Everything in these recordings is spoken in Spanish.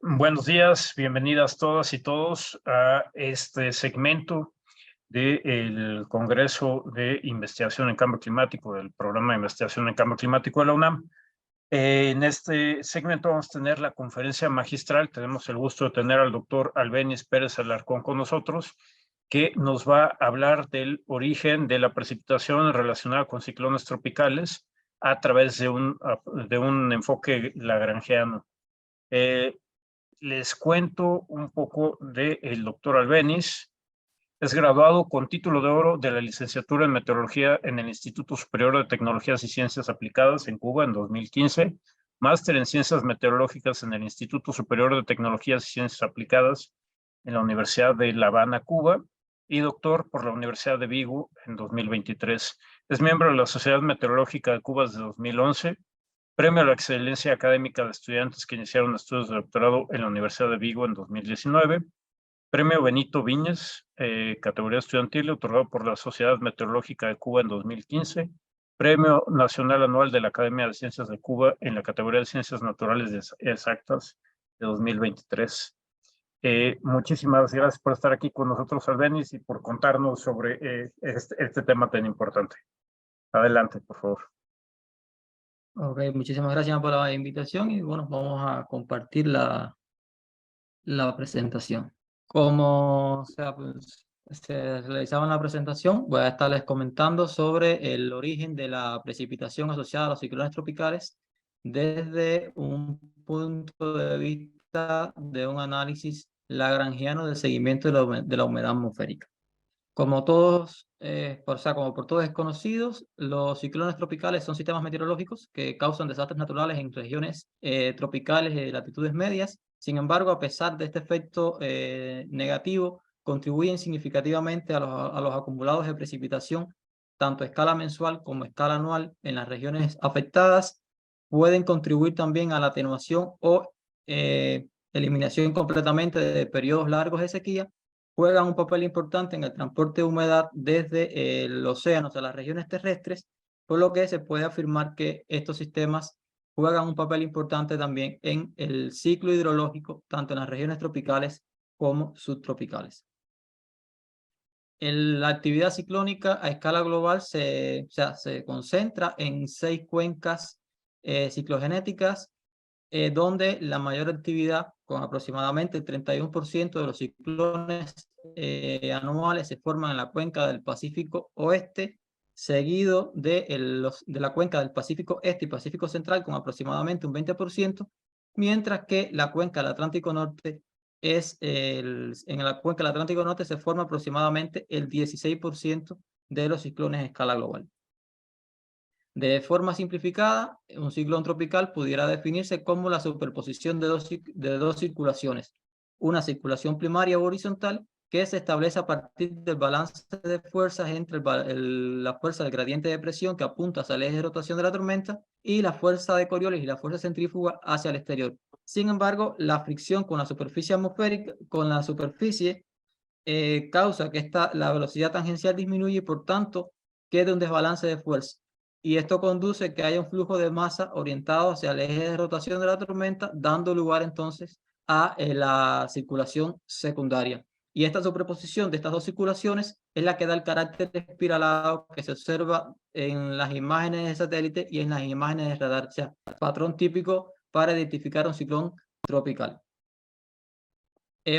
Buenos días, bienvenidas todas y todos a este segmento del Congreso de Investigación en Cambio Climático, del Programa de Investigación en Cambio Climático de la UNAM. En este segmento vamos a tener la conferencia magistral. Tenemos el gusto de tener al doctor Albéniz Pérez Alarcón con nosotros, que nos va a hablar del origen de la precipitación relacionada con ciclones tropicales a través de un enfoque lagrangiano. Les cuento un poco del doctor Albéniz. Es graduado con título de oro de la licenciatura en Meteorología en el Instituto Superior de Tecnologías y Ciencias Aplicadas en Cuba en 2015, máster en Ciencias Meteorológicas en el Instituto Superior de Tecnologías y Ciencias Aplicadas en la Universidad de La Habana, Cuba, y doctor por la Universidad de Vigo en 2023. Es miembro de la Sociedad Meteorológica de Cuba desde 2011. Premio a la Excelencia Académica de Estudiantes que iniciaron estudios de doctorado en la Universidad de Vigo en 2019. Premio Benito Viñes, categoría estudiantil, otorgado por la Sociedad Meteorológica de Cuba en 2015. Premio Nacional Anual de la Academia de Ciencias de Cuba en la categoría de Ciencias Naturales Exactas de 2023. Muchísimas gracias por estar aquí con nosotros, Albéniz, y por contarnos sobre este tema tan importante. Adelante, por favor. Ok, muchísimas gracias por la invitación y bueno, vamos a compartir la presentación. Como se realizaba en la presentación, voy a estarles comentando sobre el origen de la precipitación asociada a los ciclones tropicales desde un punto de vista de un análisis lagrangiano del seguimiento de la humedad atmosférica. Como todos, como por todos es conocidos, los ciclones tropicales son sistemas meteorológicos que causan desastres naturales en regiones tropicales de latitudes medias. Sin embargo, a pesar de este efecto negativo, contribuyen significativamente a los acumulados de precipitación, tanto a escala mensual como a escala anual en las regiones afectadas. Pueden contribuir también a la atenuación o eliminación completamente de periodos largos de sequía. Juegan un papel importante en el transporte de humedad desde el océano a las regiones terrestres, por lo que se puede afirmar que estos sistemas juegan un papel importante también en el ciclo hidrológico, tanto en las regiones tropicales como subtropicales. La actividad ciclónica a escala global se concentra en 6 cuencas ciclogenéticas, donde la mayor actividad, con aproximadamente el 31% de los ciclones anuales, se forman en la cuenca del Pacífico Oeste, seguido de la cuenca del Pacífico Este y Pacífico Central, con aproximadamente un 20%, mientras que la cuenca del Atlántico Norte en la cuenca del Atlántico Norte se forma aproximadamente el 16% de los ciclones a escala global. De forma simplificada, un ciclón tropical pudiera definirse como la superposición de dos circulaciones. Una circulación primaria o horizontal que se establece a partir del balance de fuerzas entre la fuerza del gradiente de presión que apunta hacia el eje de rotación de la tormenta y la fuerza de Coriolis y la fuerza centrífuga hacia el exterior. Sin embargo, la fricción con la superficie atmosférica, causa que la velocidad tangencial disminuye y por tanto quede un desbalance de fuerza. Y esto conduce a que haya un flujo de masa orientado hacia el eje de rotación de la tormenta, dando lugar entonces a la circulación secundaria. Y esta superposición de estas dos circulaciones es la que da el carácter espiralado que se observa en las imágenes de satélite y en las imágenes de radar, o sea, patrón típico para identificar un ciclón tropical.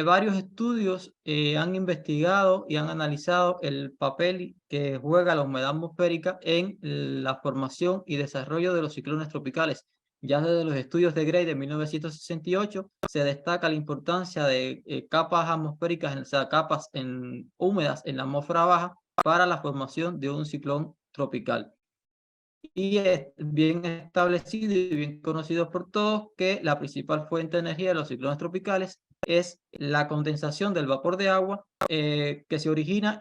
Varios estudios han investigado y han analizado el papel que juega la humedad atmosférica en la formación y desarrollo de los ciclones tropicales. Ya desde los estudios de Gray de 1968 se destaca la importancia de capas atmosféricas, o sea, capas húmedas en la atmósfera baja para la formación de un ciclón tropical. Y es bien establecido y bien conocido por todos que la principal fuente de energía de los ciclones tropicales es la condensación del vapor de agua que se origina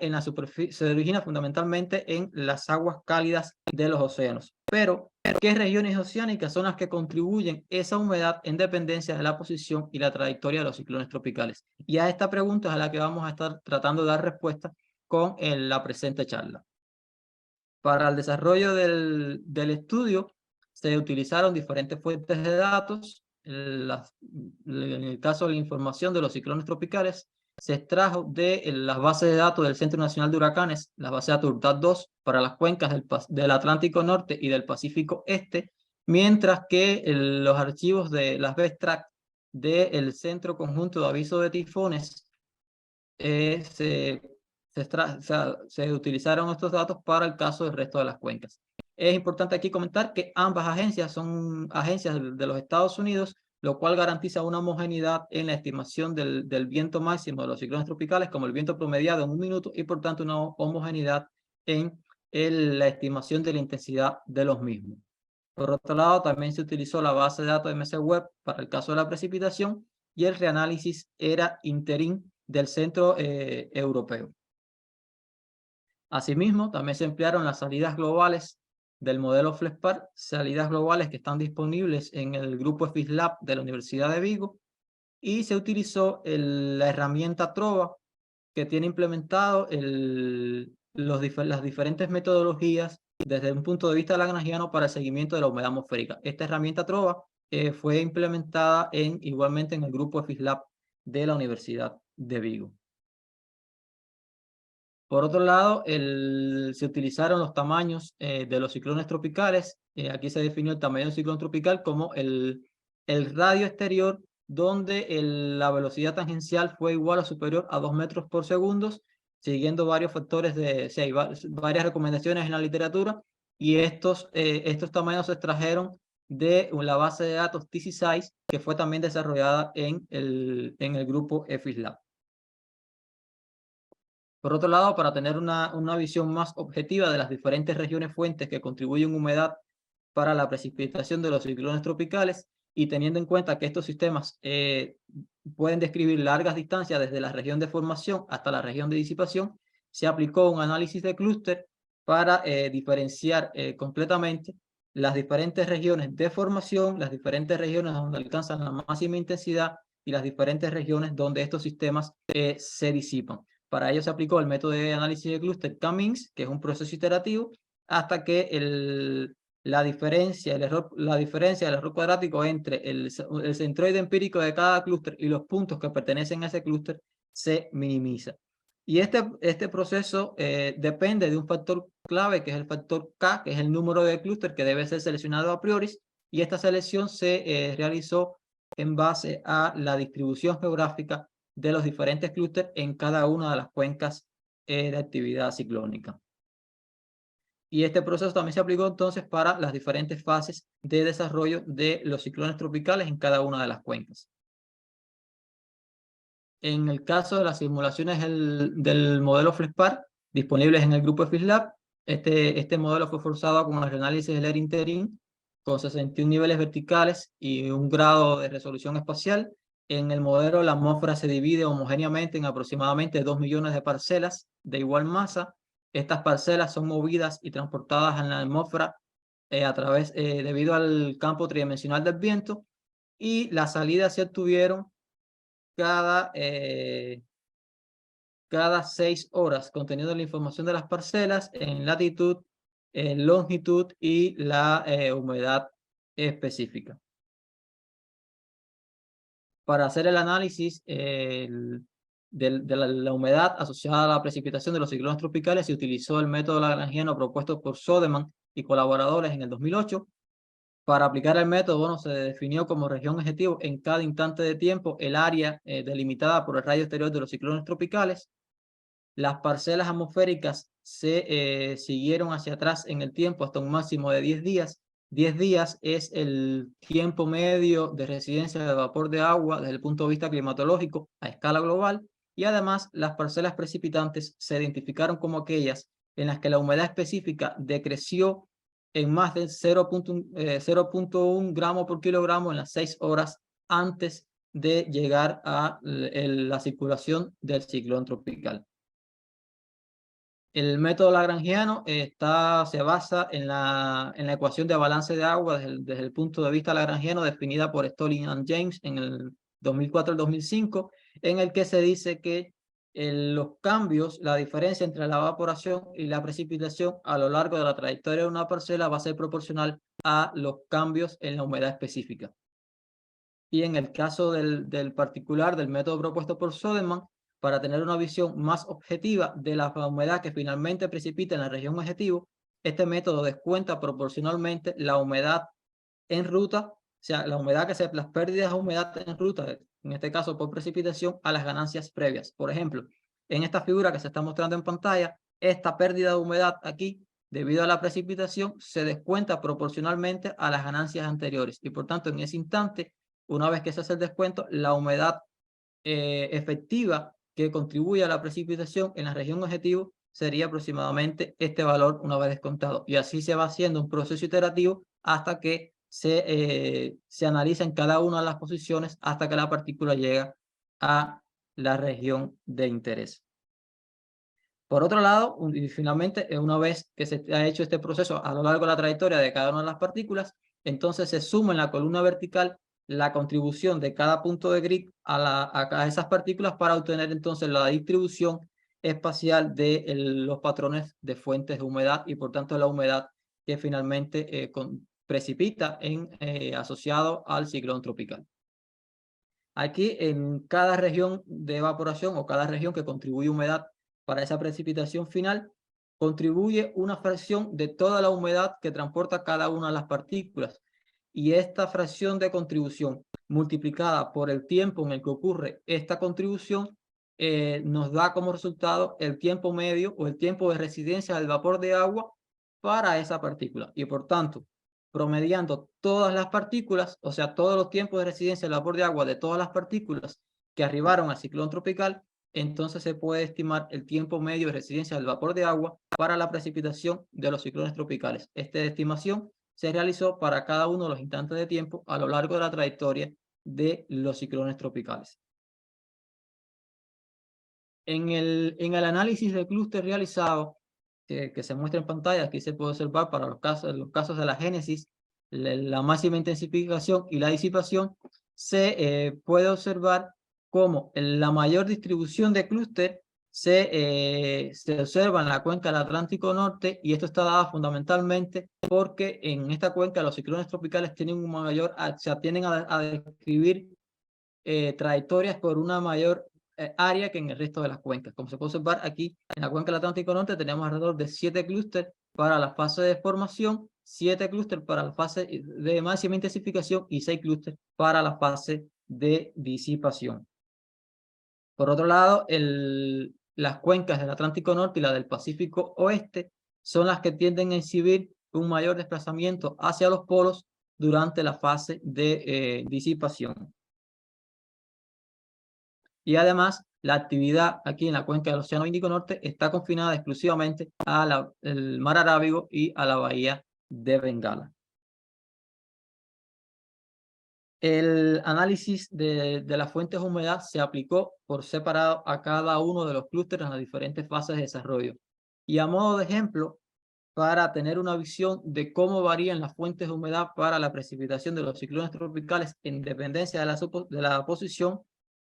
fundamentalmente en las aguas cálidas de los océanos. Pero, ¿qué regiones oceánicas son las que contribuyen esa humedad en dependencia de la posición y la trayectoria de los ciclones tropicales? Y a esta pregunta es a la que vamos a estar tratando de dar respuesta con la presente charla. Para el desarrollo del estudio se utilizaron diferentes fuentes de datos, en el caso de la información de los ciclones tropicales, se extrajo de las bases de datos del Centro Nacional de Huracanes, las bases de datos URDAT-2, para las cuencas del Atlántico Norte y del Pacífico Este, mientras que los archivos de las BESTRAC del Centro Conjunto de Aviso de Tifones se utilizaron estos datos para el caso del resto de las cuencas. Es importante aquí comentar que ambas agencias son agencias de los Estados Unidos, lo cual garantiza una homogeneidad en la estimación del viento máximo de los ciclones tropicales como el viento promediado en un minuto y por tanto una homogeneidad en la estimación de la intensidad de los mismos. Por otro lado, también se utilizó la base de datos de MSWeb para el caso de la precipitación y el reanálisis era interín del Centro Europeo. Asimismo, también se emplearon las salidas globales del modelo FLEXPAR, salidas globales que están disponibles en el grupo EFISLab de la Universidad de Vigo, y se utilizó la herramienta TROVA, que tiene implementado las diferentes metodologías desde un punto de vista lagrangiano para el seguimiento de la humedad atmosférica. Esta herramienta TROVA fue implementada igualmente en el grupo EFISLab de la Universidad de Vigo. Por otro lado, se utilizaron los tamaños de los ciclones tropicales. Aquí se definió el tamaño del ciclón tropical como el radio exterior donde la velocidad tangencial fue igual o superior a 2 metros por segundo, siguiendo varios factores hay varias recomendaciones en la literatura, y estos tamaños se extrajeron de la base de datos TC6, que fue también desarrollada en el grupo EFISLab. Por otro lado, para tener una visión más objetiva de las diferentes regiones fuentes que contribuyen humedad para la precipitación de los ciclones tropicales, y teniendo en cuenta que estos sistemas pueden describir largas distancias desde la región de formación hasta la región de disipación, se aplicó un análisis de clúster para diferenciar completamente las diferentes regiones de formación, las diferentes regiones donde alcanzan la máxima intensidad y las diferentes regiones donde estos sistemas se disipan. Para ello se aplicó el método de análisis de clúster K-means, que es un proceso iterativo, hasta que la diferencia del error cuadrático entre el centroide empírico de cada clúster y los puntos que pertenecen a ese clúster se minimiza. Y este proceso depende de un factor clave, que es el factor K, que es el número de clúster que debe ser seleccionado a priori, y esta selección se realizó en base a la distribución geográfica de los diferentes clústeres en cada una de las cuencas de actividad ciclónica. Y este proceso también se aplicó entonces para las diferentes fases de desarrollo de los ciclones tropicales en cada una de las cuencas. En el caso de las simulaciones del modelo FLEXPAR, disponibles en el grupo EFISLab, este modelo fue forzado con el análisis del ERIN TERIN, con 61 niveles verticales y un grado de resolución espacial. En el modelo, la atmósfera se divide homogéneamente en aproximadamente 2 millones de parcelas de igual masa. Estas parcelas son movidas y transportadas en la atmósfera debido al campo tridimensional del viento, y las salidas se obtuvieron cada 6 horas, conteniendo la información de las parcelas en latitud, en longitud y la humedad específica. Para hacer el análisis de la humedad asociada a la precipitación de los ciclones tropicales, se utilizó el método lagrangiano propuesto por Sodeman y colaboradores en el 2008. Para aplicar el método, bueno, se definió como región objetivo en cada instante de tiempo el área delimitada por el radio exterior de los ciclones tropicales. Las parcelas atmosféricas se siguieron hacia atrás en el tiempo hasta un máximo de 10 días. 10 días es el tiempo medio de residencia de vapor de agua desde el punto de vista climatológico a escala global, y además las parcelas precipitantes se identificaron como aquellas en las que la humedad específica decreció en más de 0.1 gramo por kilogramo en las 6 horas antes de llegar a la circulación del ciclón tropical. El método lagrangiano se basa en la ecuación de balance de agua desde el punto de vista lagrangiano definida por Stalling and James en el 2004 al 2005, en el que se dice que los cambios, la diferencia entre la evaporación y la precipitación a lo largo de la trayectoria de una parcela va a ser proporcional a los cambios en la humedad específica. Y en el caso del particular, del método propuesto por Soderman, para tener una visión más objetiva de la humedad que finalmente precipita en la región objetivo, este método descuenta proporcionalmente la humedad en ruta, o sea, la humedad las pérdidas de humedad en ruta, en este caso por precipitación, a las ganancias previas. Por ejemplo, en esta figura que se está mostrando en pantalla, esta pérdida de humedad aquí, debido a la precipitación, se descuenta proporcionalmente a las ganancias anteriores. Y por tanto, en ese instante, una vez que se hace el descuento, la humedad efectiva que contribuye a la precipitación en la región objetivo sería aproximadamente este valor una vez descontado. Y así se va haciendo un proceso iterativo hasta que se analiza en cada una de las posiciones hasta que la partícula llega a la región de interés. Por otro lado, y finalmente, una vez que se ha hecho este proceso a lo largo de la trayectoria de cada una de las partículas, entonces se suma en la columna vertical la contribución de cada punto de grid a esas partículas para obtener entonces la distribución espacial de los patrones de fuentes de humedad y por tanto la humedad que finalmente precipita asociado al ciclón tropical. Aquí en cada región de evaporación o cada región que contribuye humedad para esa precipitación final, contribuye una fracción de toda la humedad que transporta cada una de las partículas. Y esta fracción de contribución multiplicada por el tiempo en el que ocurre esta contribución nos da como resultado el tiempo medio o el tiempo de residencia del vapor de agua para esa partícula. Y por tanto, promediando todas las partículas, o sea, todos los tiempos de residencia del vapor de agua de todas las partículas que arribaron al ciclón tropical, entonces se puede estimar el tiempo medio de residencia del vapor de agua para la precipitación de los ciclones tropicales. Esta estimación se realizó para cada uno de los instantes de tiempo a lo largo de la trayectoria de los ciclones tropicales. En el análisis de clúster realizado, que se muestra en pantalla, aquí se puede observar para los casos de la génesis, la máxima intensificación y la disipación, se puede observar cómo la mayor distribución de clúster se observa en la cuenca del Atlántico Norte, y esto está dado fundamentalmente porque en esta cuenca los ciclones tropicales tienen un mayor, se tienden a describir trayectorias por una mayor área que en el resto de las cuencas. Como se puede observar aquí, en la cuenca del Atlántico Norte tenemos alrededor de 7 clústeres para la fase de formación, 7 clústeres para la fase de máxima intensificación y 6 clústeres para la fase de disipación. Por otro lado, las cuencas del Atlántico Norte y la del Pacífico Oeste son las que tienden a exhibir un mayor desplazamiento hacia los polos durante la fase de disipación. Y además, la actividad aquí en la cuenca del Océano Índico Norte está confinada exclusivamente al Mar Arábigo y a la Bahía de Bengala. El análisis de las fuentes de humedad se aplicó por separado a cada uno de los clústeres en las diferentes fases de desarrollo. Y a modo de ejemplo, para tener una visión de cómo varían las fuentes de humedad para la precipitación de los ciclones tropicales en dependencia de la posición,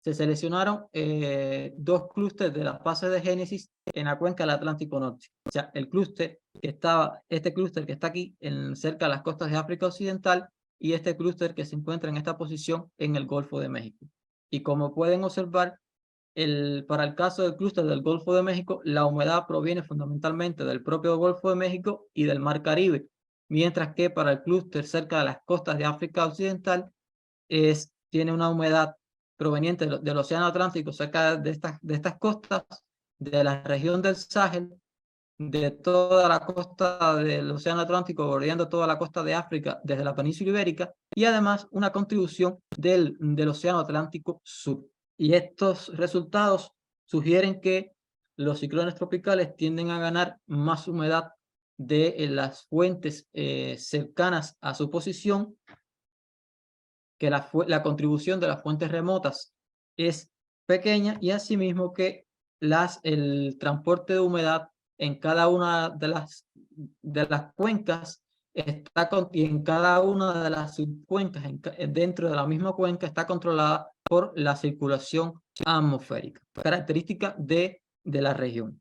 se seleccionaron 2 clústeres de la fase de génesis en la cuenca del Atlántico Norte. O sea, este clúster que está aquí cerca de las costas de África Occidental, y este clúster que se encuentra en esta posición en el Golfo de México. Y como pueden observar, para el caso del clúster del Golfo de México, la humedad proviene fundamentalmente del propio Golfo de México y del Mar Caribe, mientras que para el clúster cerca de las costas de África Occidental tiene una humedad proveniente del Océano Atlántico cerca de estas costas, de la región del Sahel, de toda la costa del Océano Atlántico, bordeando toda la costa de África desde la península ibérica, y además una contribución del Océano Atlántico Sur. Y estos resultados sugieren que los ciclones tropicales tienden a ganar más humedad de las fuentes cercanas a su posición, que la contribución de las fuentes remotas es pequeña, y asimismo que el transporte de humedad en cada una de las cuencas y en cada una de las subcuencas dentro de la misma cuenca está controlada por la circulación atmosférica, característica de la región.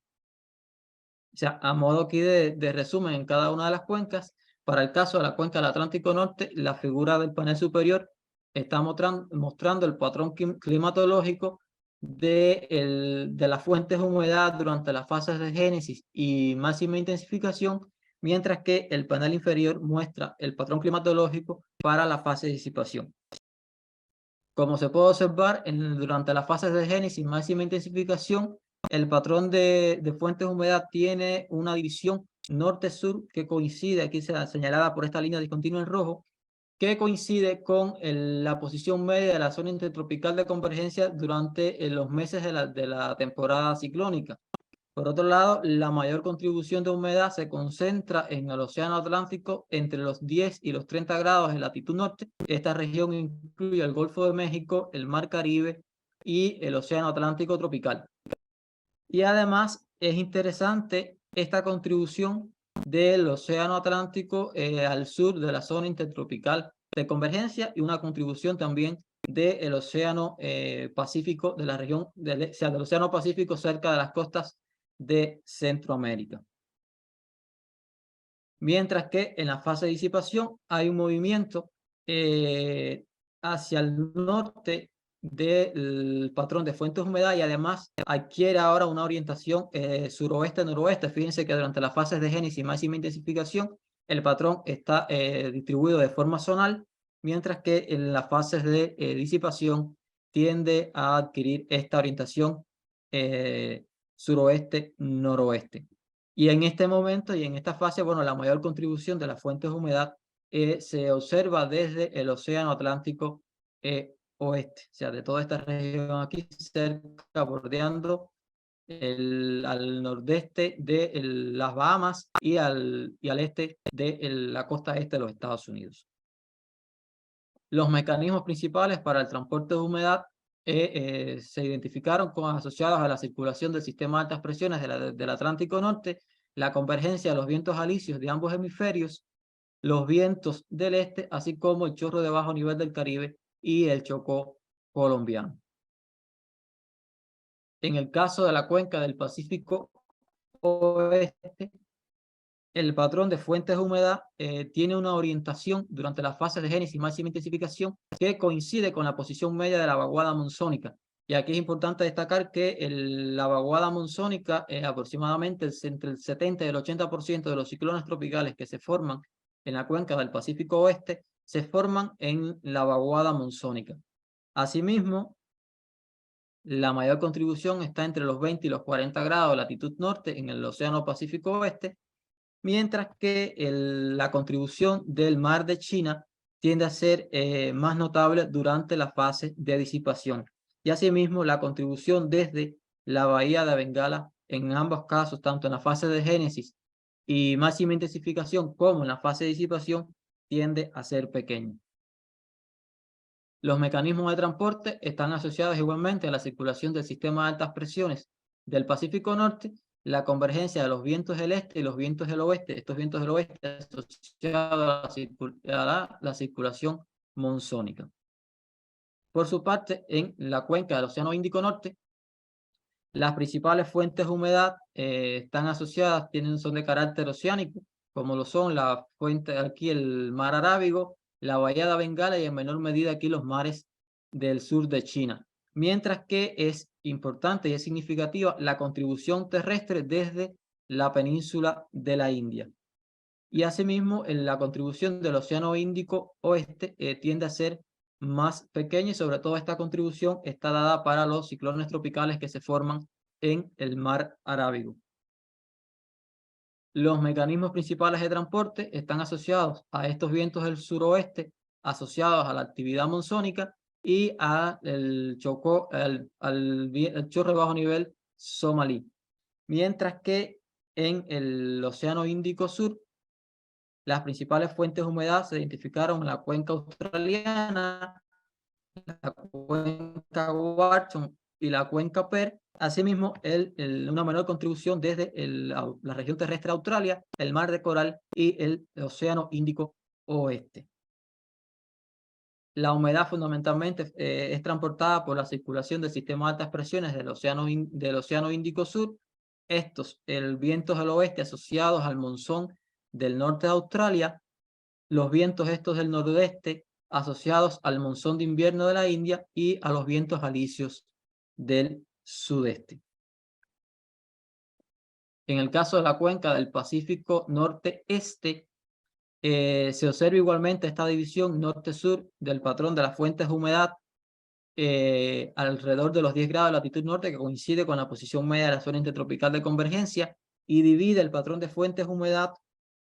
O sea, a modo aquí de resumen, en cada una de las cuencas, para el caso de la cuenca del Atlántico Norte, la figura del panel superior está mostrando el patrón climatológico de las fuentes de humedad durante las fases de génesis y máxima intensificación, mientras que el panel inferior muestra el patrón climatológico para la fase de disipación. Como se puede observar, durante las fases de génesis y máxima intensificación, el patrón de fuentes de humedad tiene una división norte-sur que coincide, aquí señalada por esta línea discontinua en rojo, que coincide con la posición media de la zona intertropical de convergencia durante los meses de la temporada ciclónica. Por otro lado, la mayor contribución de humedad se concentra en el Océano Atlántico entre los 10 y los 30 grados de latitud norte. Esta región incluye el Golfo de México, el Mar Caribe y el Océano Atlántico tropical. Y además es interesante esta contribución del Océano Atlántico al sur de la zona intertropical de convergencia y una contribución también del Océano Pacífico, de la región, del Océano Pacífico cerca de las costas de Centroamérica. Mientras que en la fase de disipación hay un movimiento hacia el norte del patrón de fuentes de humedad y además adquiere ahora una orientación suroeste-noroeste. Fíjense que durante las fases de génesis y máxima intensificación el patrón está distribuido de forma zonal, mientras que en las fases de disipación tiende a adquirir esta orientación suroeste-noroeste. Y en este momento y en esta fase, bueno, la mayor contribución de las fuentes de humedad se observa desde el Océano Atlántico oeste, o sea, de toda esta región aquí cerca, bordeando al nordeste de las Bahamas y al este de la costa este de los Estados Unidos. Los mecanismos principales para el transporte de humedad se identificaron como asociados a la circulación del sistema de altas presiones del Atlántico Norte, la convergencia de los vientos alisios de ambos hemisferios, los vientos del este, así como el chorro de bajo nivel del Caribe y el Chocó colombiano. En el caso de la cuenca del Pacífico Oeste, el patrón de fuentes de humedad tiene una orientación durante las fases de génesis y máxima intensificación que coincide con la posición media de la vaguada monzónica. Y aquí es importante destacar que la vaguada monzónica, aproximadamente entre el 70 y el 80% de los ciclones tropicales que se forman en la cuenca del Pacífico Oeste, se forman en la vaguada monzónica. Asimismo, la mayor contribución está entre los 20 y los 40 grados de latitud norte en el Océano Pacífico Oeste, mientras que la contribución del Mar de China tiende a ser más notable durante la fase de disipación. Y asimismo, la contribución desde la Bahía de Bengala, en ambos casos, tanto en la fase de génesis y máxima intensificación como en la fase de disipación, tiende a ser pequeña. Los mecanismos de transporte están asociados igualmente a la circulación del sistema de altas presiones del Pacífico Norte, la convergencia de los vientos del este y los vientos del oeste, estos vientos del oeste asociados a la circulación monzónica. Por su parte, en la cuenca del Océano Índico Norte, las principales fuentes de humedad están asociadas, son de carácter oceánico, como lo son la fuente aquí, el mar Arábigo, la Bahía de Bengala y en menor medida aquí los mares del sur de China. Mientras que es importante y es significativa la contribución terrestre desde la península de la India. Y asimismo, la contribución del Océano Índico Oeste tiende a ser más pequeña y sobre todo esta contribución está dada para los ciclones tropicales que se forman en el mar Arábigo. Los mecanismos principales de transporte están asociados a estos vientos del suroeste, asociados a la actividad monzónica y al chorro de bajo nivel somalí. Mientras que en el Océano Índico Sur, las principales fuentes de humedad se identificaron en la cuenca australiana, la cuenca Watson y la cuenca Perth. Asimismo, una menor contribución desde la región terrestre de Australia, el mar de Coral y el Océano Índico Oeste. La humedad fundamentalmente es transportada por la circulación del sistema de altas presiones del Océano Índico Sur. Estos, vientos del oeste asociados al monzón del norte de Australia, los vientos estos del nordeste asociados al monzón de invierno de la India y a los vientos alisios del sudeste. En el caso de la cuenca del Pacífico norte-este, se observa igualmente esta división norte-sur del patrón de las fuentes de humedad alrededor de los 10 grados de latitud norte, que coincide con la posición media de la zona intertropical de convergencia, y divide el patrón de fuentes de humedad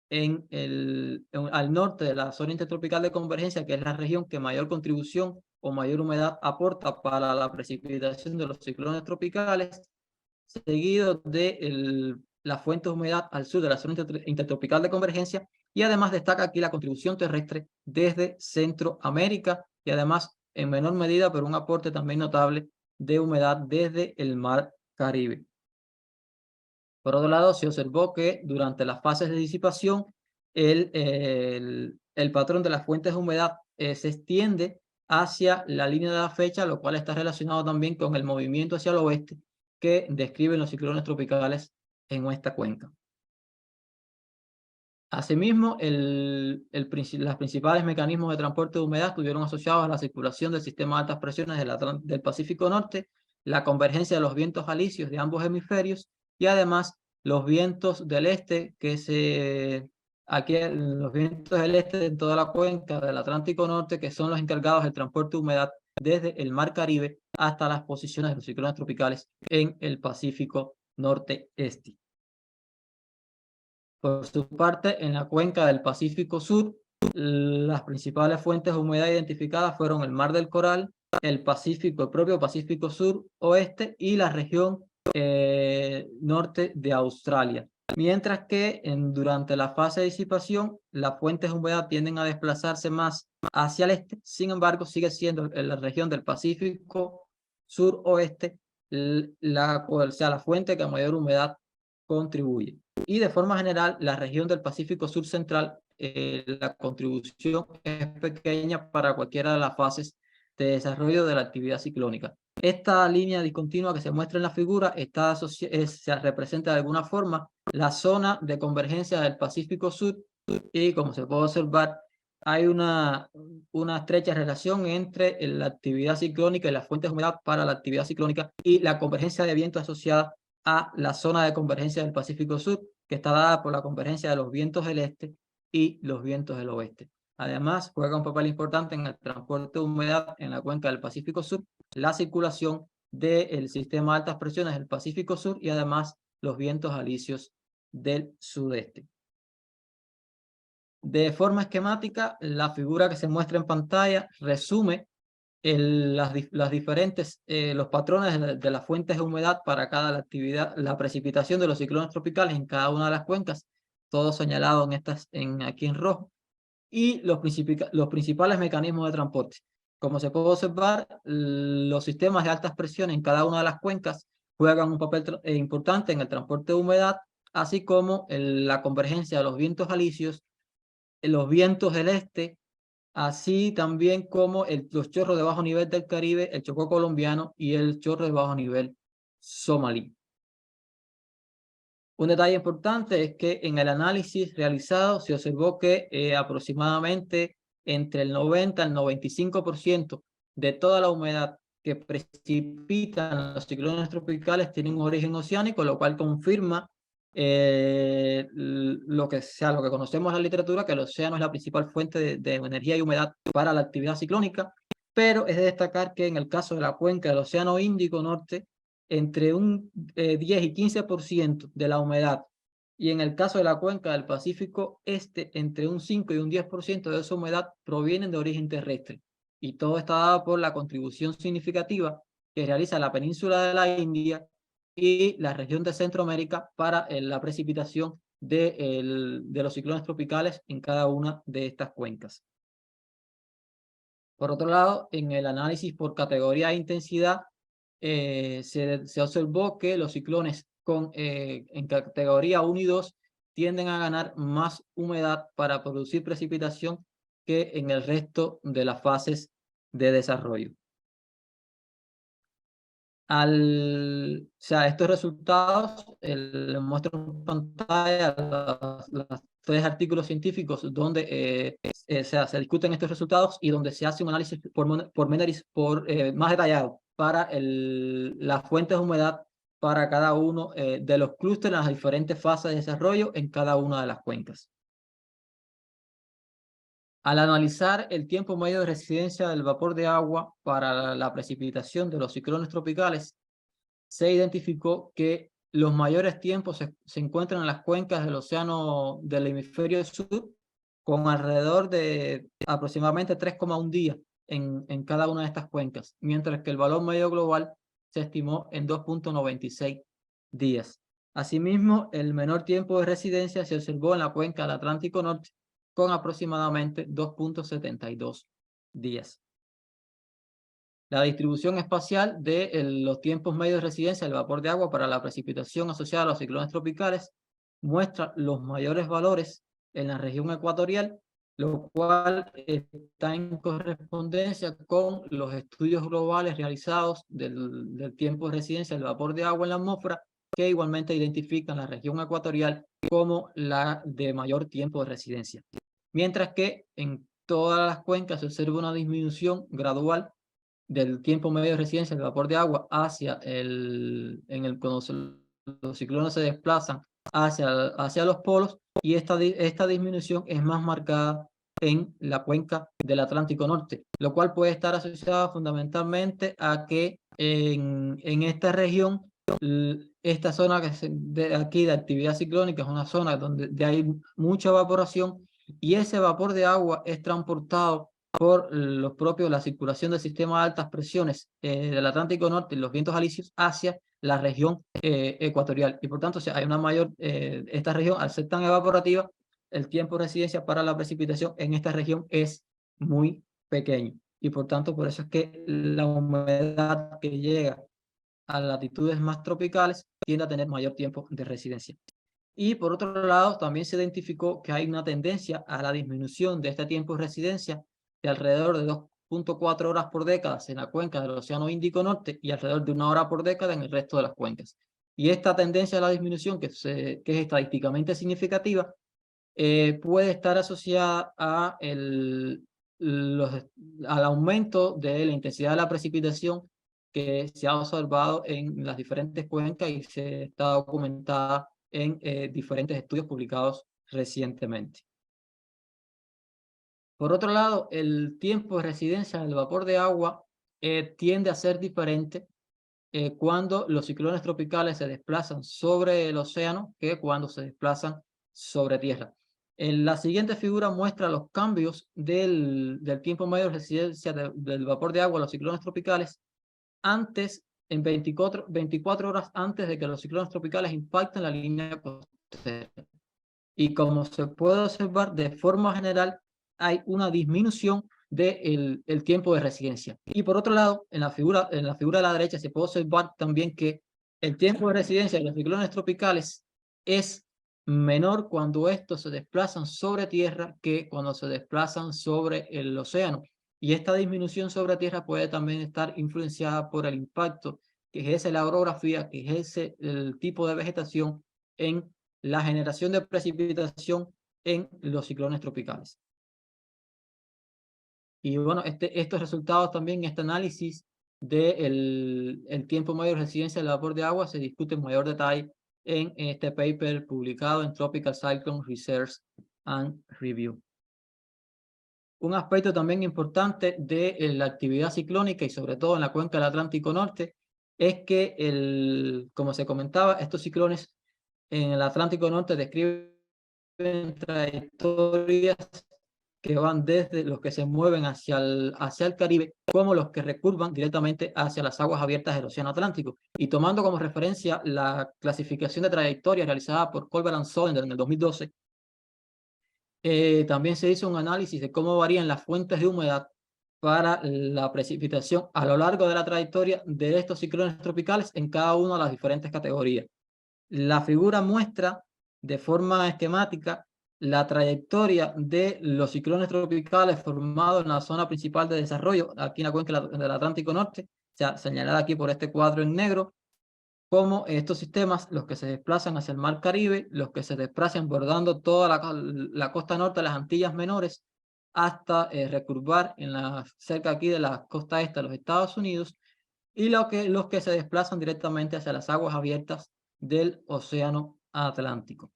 al norte de la zona intertropical de convergencia, que es la región que mayor contribución o mayor humedad aporta para la precipitación de los ciclones tropicales, seguido de la fuente de humedad al sur de la zona intertropical de convergencia, y además destaca aquí la contribución terrestre desde Centroamérica, y además en menor medida, pero un aporte también notable de humedad desde el mar Caribe. Por otro lado, se observó que durante las fases de disipación, el patrón de las fuentes de humedad se extiende hacia la línea de la flecha, lo cual está relacionado también con el movimiento hacia el oeste que describen los ciclones tropicales en esta cuenca. Asimismo, los principales mecanismos de transporte de humedad estuvieron asociados a la circulación del sistema de altas presiones del Pacífico Norte, la convergencia de los vientos alisios de ambos hemisferios y además los vientos del este, los vientos del este en toda la cuenca del Atlántico Norte, que son los encargados del transporte de humedad desde el Mar Caribe hasta las posiciones de los ciclones tropicales en el Pacífico Norte-Este. Por su parte, en la cuenca del Pacífico Sur, las principales fuentes de humedad identificadas fueron el Mar del Coral, el propio Pacífico Sur-Oeste y la región norte de Australia. Mientras que durante la fase de disipación, las fuentes de humedad tienden a desplazarse más hacia el este. Sin embargo, sigue siendo en la región del Pacífico Sur-Oeste la fuente que a mayor humedad contribuye. Y de forma general, la región del Pacífico Sur Central, la contribución es pequeña para cualquiera de las fases de desarrollo de la actividad ciclónica. Esta línea discontinua que se muestra en la figura se representa de alguna forma la zona de convergencia del Pacífico Sur, y como se puede observar, hay una estrecha relación entre la actividad ciclónica y las fuentes de humedad para la actividad ciclónica y la convergencia de viento asociada a la zona de convergencia del Pacífico Sur, que está dada por la convergencia de los vientos del este y los vientos del oeste. Además, juega un papel importante en el transporte de humedad en la cuenca del Pacífico Sur, la circulación del sistema de altas presiones del Pacífico Sur y además los vientos alisios del sudeste. De forma esquemática, la figura que se muestra en pantalla resume los patrones de las fuentes de humedad para la precipitación de los ciclones tropicales en cada una de las cuencas, todo señalado aquí en rojo, y los principales mecanismos de transporte. Como se puede observar, los sistemas de altas presiones en cada una de las cuencas juegan un papel importante en el transporte de humedad, así como la convergencia de los vientos alisios, los vientos del este, así también como los chorros de bajo nivel del Caribe, el Chocó colombiano y el chorro de bajo nivel somalí. Un detalle importante es que en el análisis realizado se observó que aproximadamente entre el 90 al 95% de toda la humedad que precipitan los ciclones tropicales tiene un origen oceánico, lo cual confirma lo que conocemos en la literatura, que el océano es la principal fuente de energía y humedad para la actividad ciclónica, pero es de destacar que en el caso de la cuenca del Océano Índico Norte, entre un 10 y 15% de la humedad, y en el caso de la cuenca del Pacífico Este, entre un 5 y un 10% de esa humedad provienen de origen terrestre, y todo está dado por la contribución significativa que realiza la península de la India y la región de Centroamérica para la precipitación de los ciclones tropicales en cada una de estas cuencas. Por otro lado, en el análisis por categoría de intensidad, se observó que los ciclones en categoría 1 y 2 tienden a ganar más humedad para producir precipitación que en el resto de las fases de desarrollo. Estos resultados les muestro en pantalla las 3 artículos científicos donde se discuten estos resultados y donde se hace un análisis más detallado para las fuentes de humedad para cada uno de los clústeres, las diferentes fases de desarrollo en cada una de las cuencas. Al analizar el tiempo medio de residencia del vapor de agua para la precipitación de los ciclones tropicales, se identificó que los mayores tiempos se encuentran en las cuencas del océano del hemisferio sur, con alrededor de aproximadamente 3,1 días en cada una de estas cuencas, mientras que el valor medio global se estimó en 2,96 días. Asimismo, el menor tiempo de residencia se observó en la cuenca del Atlántico Norte, con aproximadamente 2,72 días. La distribución espacial de los tiempos medios de residencia del vapor de agua para la precipitación asociada a los ciclones tropicales muestra los mayores valores en la región ecuatorial, lo cual está en correspondencia con los estudios globales realizados del tiempo de residencia del vapor de agua en la atmósfera, que igualmente identifican la región ecuatorial como la de mayor tiempo de residencia. Mientras que en todas las cuencas se observa una disminución gradual del tiempo medio de residencia del vapor de agua hacia cuando los ciclones se desplazan hacia los polos, y esta disminución es más marcada en la cuenca del Atlántico Norte, lo cual puede estar asociado fundamentalmente a que en esta región, esta zona de aquí de actividad ciclónica es una zona donde hay mucha evaporación, y ese vapor de agua es transportado por la circulación del sistema de altas presiones del Atlántico Norte y los vientos alisios hacia la región ecuatorial. Y por tanto, hay una mayor, esta región, al ser tan evaporativa, el tiempo de residencia para la precipitación en esta región es muy pequeño. Y por tanto, por eso es que la humedad que llega a latitudes más tropicales tiende a tener mayor tiempo de residencia. Y por otro lado, también se identificó que hay una tendencia a la disminución de este tiempo de residencia de alrededor de 2,4 horas por década en la cuenca del Océano Índico Norte y alrededor de 1 hora por década en el resto de las cuencas. Y esta tendencia a la disminución, que es estadísticamente significativa, puede estar asociada al aumento de la intensidad de la precipitación que se ha observado en las diferentes cuencas y se está documentada en diferentes estudios publicados recientemente. Por otro lado, el tiempo de residencia del vapor de agua tiende a ser diferente cuando los ciclones tropicales se desplazan sobre el océano que cuando se desplazan sobre tierra. En la siguiente figura muestra los cambios del tiempo medio de residencia del vapor de agua en los ciclones tropicales en 24 horas antes de que los ciclones tropicales impacten la línea costera. Y como se puede observar, de forma general, hay una disminución del tiempo de residencia. Y por otro lado, en la figura de la derecha se puede observar también que el tiempo de residencia de los ciclones tropicales es menor cuando estos se desplazan sobre tierra que cuando se desplazan sobre el océano. Y esta disminución sobre tierra puede también estar influenciada por el impacto que ejerce la orografía, que ejerce el tipo de vegetación en la generación de precipitación en los ciclones tropicales. Y bueno, estos resultados también, este análisis del tiempo medio de residencia del vapor de agua se discute en mayor detalle en este paper publicado en Tropical Cyclone Research and Review. Un aspecto también importante de la actividad ciclónica y sobre todo en la cuenca del Atlántico Norte es que, como se comentaba, estos ciclones en el Atlántico Norte describen trayectorias que van desde los que se mueven hacia el Caribe, como los que recurvan directamente hacia las aguas abiertas del Océano Atlántico. Y tomando como referencia la clasificación de trayectorias realizada por Colbert and Sollender en el 2012, también se hizo un análisis de cómo varían las fuentes de humedad para la precipitación a lo largo de la trayectoria de estos ciclones tropicales en cada una de las diferentes categorías. La figura muestra de forma esquemática la trayectoria de los ciclones tropicales formados en la zona principal de desarrollo, aquí en la cuenca del Atlántico Norte, señalada aquí por este cuadro en negro, cómo estos sistemas, los que se desplazan hacia el Mar Caribe, los que se desplazan bordando toda la costa norte de las Antillas Menores, hasta recurvar cerca aquí de la costa este de los Estados Unidos, y los que se desplazan directamente hacia las aguas abiertas del Océano Atlántico.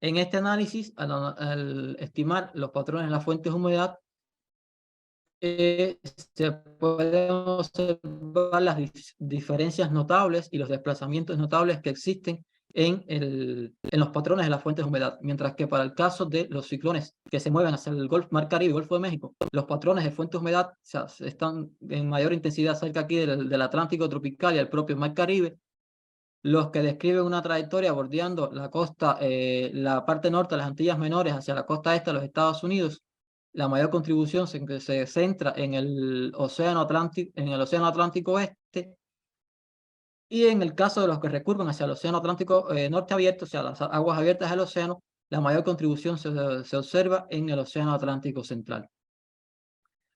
En este análisis, al estimar los patrones de las fuentes de humedad, se pueden observar las diferencias notables y los desplazamientos notables que existen en los patrones de las fuentes de humedad, mientras que para el caso de los ciclones que se mueven hacia el Mar Caribe y Golfo de México, los patrones de fuentes de humedad, o sea, están en mayor intensidad cerca aquí del Atlántico tropical y el propio Mar Caribe, los que describen una trayectoria bordeando la costa, la parte norte de las Antillas Menores hacia la costa este de los Estados Unidos. La mayor contribución se centra en el Océano Atlántico Oeste, y en el caso de los que recurven hacia el Océano Atlántico Norte abierto, o sea, las aguas abiertas del océano, la mayor contribución se observa en el Océano Atlántico Central.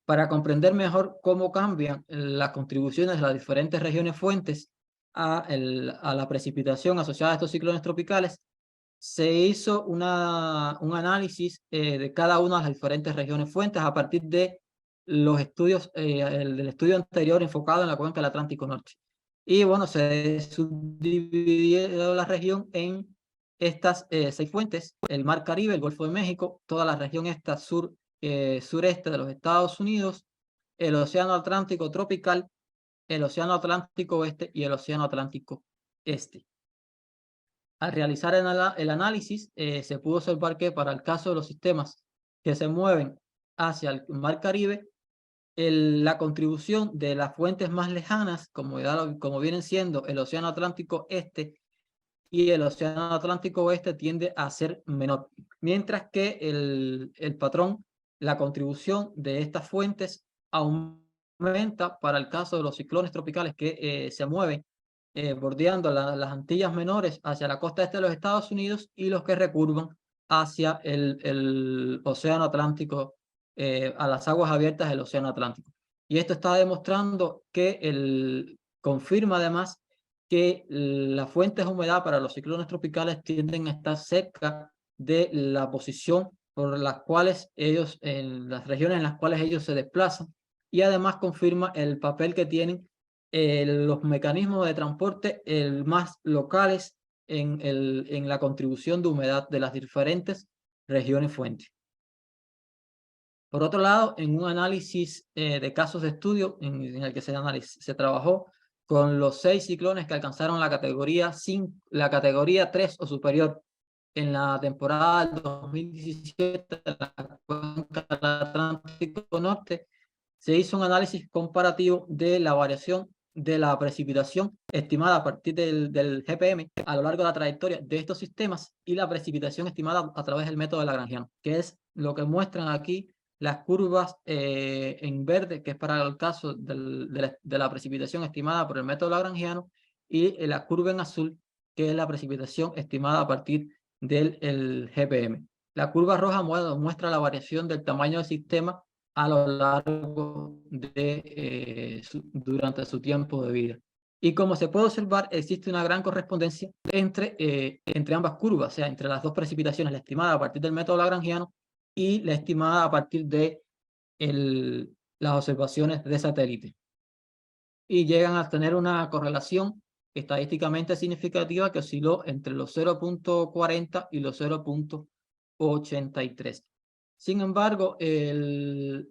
Para comprender mejor cómo cambian las contribuciones de las diferentes regiones fuentes a la precipitación asociada a estos ciclones tropicales, se hizo un análisis de cada una de las diferentes regiones fuentes a partir de los estudios, del estudio anterior enfocado en la cuenca del Atlántico Norte. Y bueno, se subdividió la región en estas 6 fuentes: el Mar Caribe, el Golfo de México, toda la región esta sureste de los Estados Unidos, el Océano Atlántico tropical, el Océano Atlántico Oeste y el Océano Atlántico Este. Al realizar el análisis, se pudo observar que para el caso de los sistemas que se mueven hacia el Mar Caribe, la contribución de las fuentes más lejanas, como vienen siendo el Océano Atlántico Este y el Océano Atlántico Oeste, tiende a ser menor, mientras que el patrón, la contribución de estas fuentes aumenta para el caso de los ciclones tropicales que se mueven bordeando las Antillas Menores hacia la costa este de los Estados Unidos, y los que recurvan hacia el Océano Atlántico, a las aguas abiertas del Océano Atlántico. Y esto está demostrando que confirma además que las fuentes de humedad para los ciclones tropicales tienden a estar cerca de la posición por las cuales ellos, en las regiones en las cuales ellos se desplazan, y además confirma el papel que tienen los mecanismos de transporte más locales en la contribución de humedad de las diferentes regiones fuentes. Por otro lado, en un análisis de casos de estudio en el que se trabajó con los 6 ciclones que alcanzaron la categoría 3 o superior en la temporada del 2017 de la cuenca del Atlántico Norte, se hizo un análisis comparativo de la variación de la precipitación estimada a partir del GPM a lo largo de la trayectoria de estos sistemas y la precipitación estimada a través del método de Lagrangiano, que es lo que muestran aquí las curvas en verde, que es para el caso de la precipitación estimada por el método Lagrangiano, y la curva en azul, que es la precipitación estimada a partir del GPM. La curva roja muestra la variación del tamaño del sistema a lo largo durante su tiempo de vida. Y como se puede observar, existe una gran correspondencia entre ambas curvas, o sea, entre las dos precipitaciones, la estimada a partir del método lagrangiano y la estimada a partir de las observaciones de satélite. Y llegan a tener una correlación estadísticamente significativa que osciló entre los 0.40 y los 0.83. Sin embargo,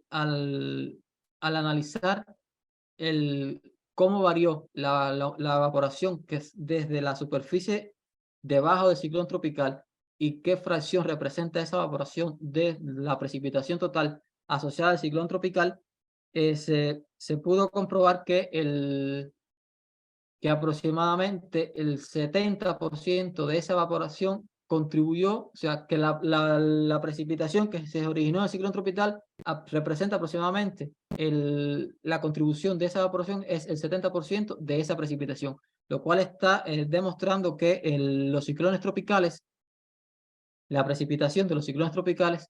al analizar cómo varió la evaporación, que es desde la superficie debajo del ciclón tropical, y qué fracción representa esa evaporación de la precipitación total asociada al ciclón tropical, se pudo comprobar que aproximadamente el 70% de esa evaporación contribuyó, o sea, que la precipitación que se originó en el ciclón tropical representa aproximadamente la contribución de esa evaporación es el 70% de esa precipitación, lo cual está demostrando que los ciclones tropicales, la precipitación de los ciclones tropicales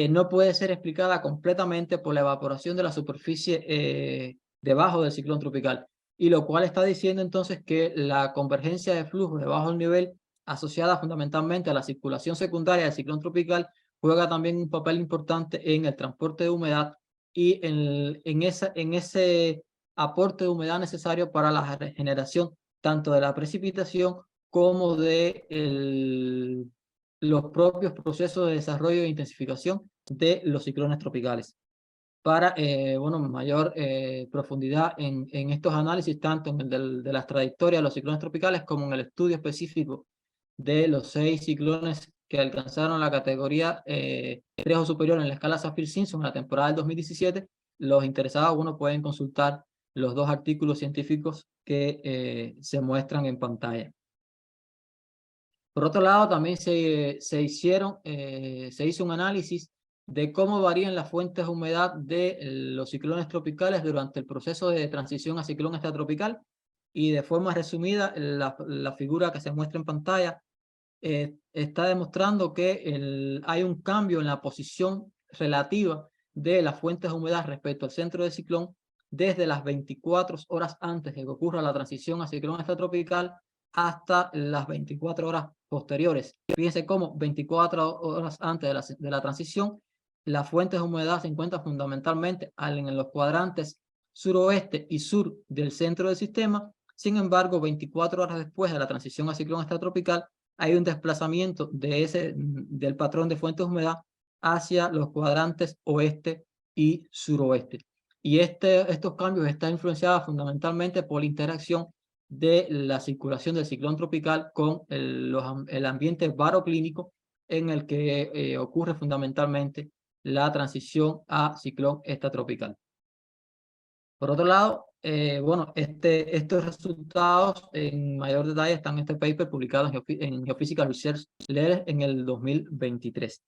no puede ser explicada completamente por la evaporación de la superficie debajo del ciclón tropical, y lo cual está diciendo entonces que la convergencia de flujo de bajo nivel asociada fundamentalmente a la circulación secundaria del ciclón tropical juega también un papel importante en el transporte de humedad y en ese aporte de humedad necesario para la regeneración tanto de la precipitación como de los propios procesos de desarrollo e intensificación de los ciclones tropicales. Para bueno, mayor profundidad en estos análisis, tanto en el de las trayectorias de los ciclones tropicales como en el estudio específico de los 6 ciclones que alcanzaron la categoría 3 o superior en la escala Saffir-Simpson en la temporada del 2017, los interesados bueno, pueden consultar los 2 artículos científicos que se muestran en pantalla. Por otro lado, también se hizo un análisis de cómo varían las fuentes de humedad de los ciclones tropicales durante el proceso de transición a ciclón extratropical. Y de forma resumida, la figura que se muestra en pantalla está demostrando que hay un cambio en la posición relativa de las fuentes de humedad respecto al centro del ciclón desde las 24 horas antes de que ocurra la transición a ciclón extratropical hasta las 24 horas posteriores. Fíjense cómo 24 horas antes de la transición, las fuentes de humedad se encuentran fundamentalmente en los cuadrantes suroeste y sur del centro del sistema. Sin embargo, 24 horas después de la transición a ciclón extratropical, hay un desplazamiento del patrón de fuentes de humedad hacia los cuadrantes oeste y suroeste. Y estos cambios están influenciados fundamentalmente por la interacción de la circulación del ciclón tropical con el ambiente baroclínico en el que ocurre fundamentalmente la transición a ciclón extratropical. Por otro lado, bueno, estos resultados en mayor detalle están en este paper publicado en Geophysical Research Letters en el 2023.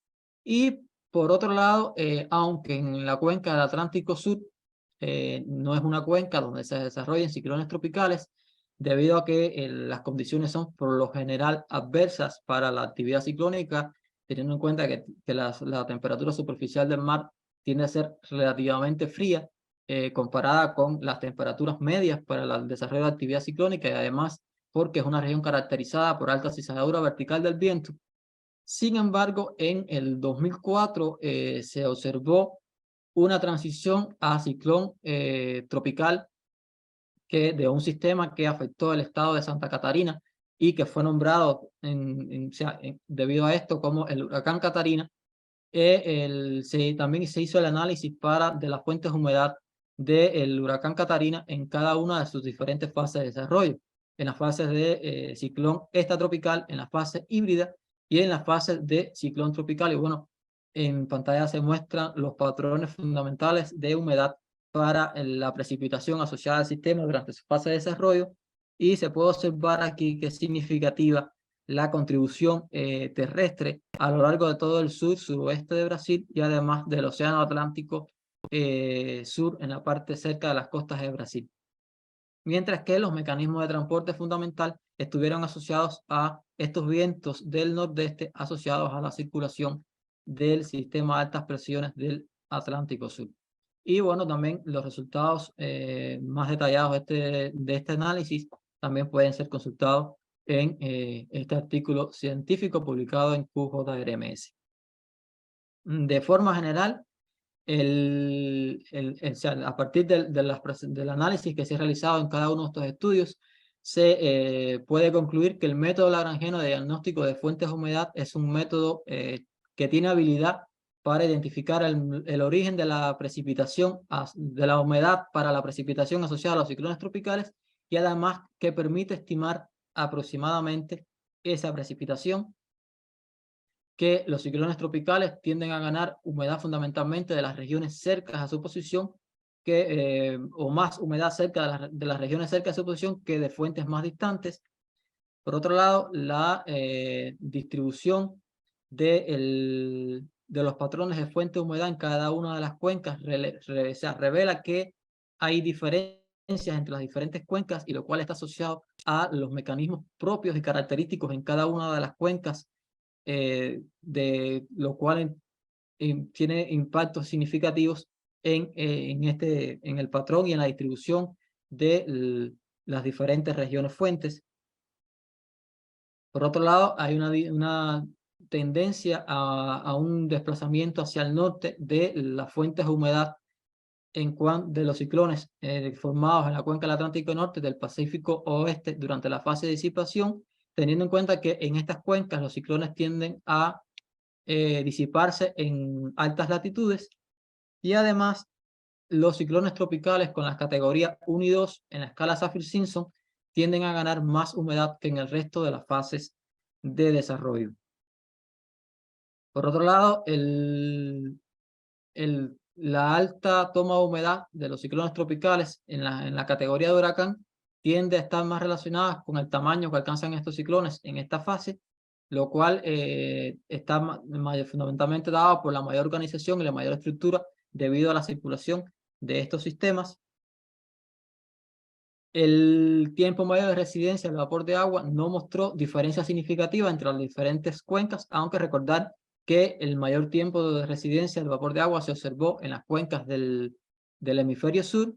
Y por otro lado, aunque en la cuenca del Atlántico Sur no es una cuenca donde se desarrollen ciclones tropicales, debido a que las condiciones son por lo general adversas para la actividad ciclónica, teniendo en cuenta que la temperatura superficial del mar tiende a ser relativamente fría, comparada con las temperaturas medias para el desarrollo de actividad ciclónica y además porque es una región caracterizada por alta cizalladura vertical del viento. Sin embargo, en el 2004 se observó una transición a ciclón tropical de un sistema que afectó el estado de Santa Catarina y que fue nombrado debido a esto como el huracán Catarina. También se hizo el análisis de las fuentes de humedad del huracán Catarina en cada una de sus diferentes fases de desarrollo, en las fases de ciclón extratropical, en la fase híbrida y en las fases de ciclón tropical. Y bueno, en pantalla se muestran los patrones fundamentales de humedad para la precipitación asociada al sistema durante su fase de desarrollo, y se puede observar aquí que es significativa la contribución terrestre a lo largo de todo el suroeste de Brasil y además del Océano Atlántico Sur en la parte cerca de las costas de Brasil. Mientras que los mecanismos de transporte fundamental estuvieron asociados a estos vientos del nordeste asociados a la circulación del sistema de altas presiones del Atlántico Sur. Y bueno, también los resultados más detallados de este análisis también pueden ser consultados en este artículo científico publicado en QJRMS. De forma general, a partir del análisis que se ha realizado en cada uno de estos estudios, se puede concluir que el método lagrangiano de diagnóstico de fuentes de humedad es un método que tiene habilidad para identificar el origen de la precipitación, de la humedad para la precipitación asociada a los ciclones tropicales, y además que permite estimar aproximadamente esa precipitación, que los ciclones tropicales tienden a ganar humedad fundamentalmente de las regiones cercanas a su posición, o más humedad cerca de las regiones cerca de su posición que de fuentes más distantes. Por otro lado, la distribución de los patrones de fuente de humedad en cada una de las cuencas revela que hay diferencias entre las diferentes cuencas, y lo cual está asociado a los mecanismos propios y característicos en cada una de las cuencas, de lo cual tiene impactos significativos en el patrón y en la distribución de las diferentes regiones fuentes. Por otro lado, hay una tendencia a un desplazamiento hacia el norte de las fuentes de humedad de los ciclones formados en la cuenca del Atlántico Norte del Pacífico Oeste durante la fase de disipación, teniendo en cuenta que en estas cuencas los ciclones tienden a disiparse en altas latitudes, y además los ciclones tropicales con las categorías 1 y 2 en la escala Saffir-Simpson tienden a ganar más humedad que en el resto de las fases de desarrollo. Por otro lado, la alta toma de humedad de los ciclones tropicales en la categoría de huracán tiende a estar más relacionada con el tamaño que alcanzan estos ciclones en esta fase, lo cual está fundamentalmente dado por la mayor organización y la mayor estructura debido a la circulación de estos sistemas. El tiempo medio de residencia del vapor de agua no mostró diferencia significativa entre las diferentes cuencas, aunque recordar que el mayor tiempo de residencia del vapor de agua se observó en las cuencas del hemisferio sur,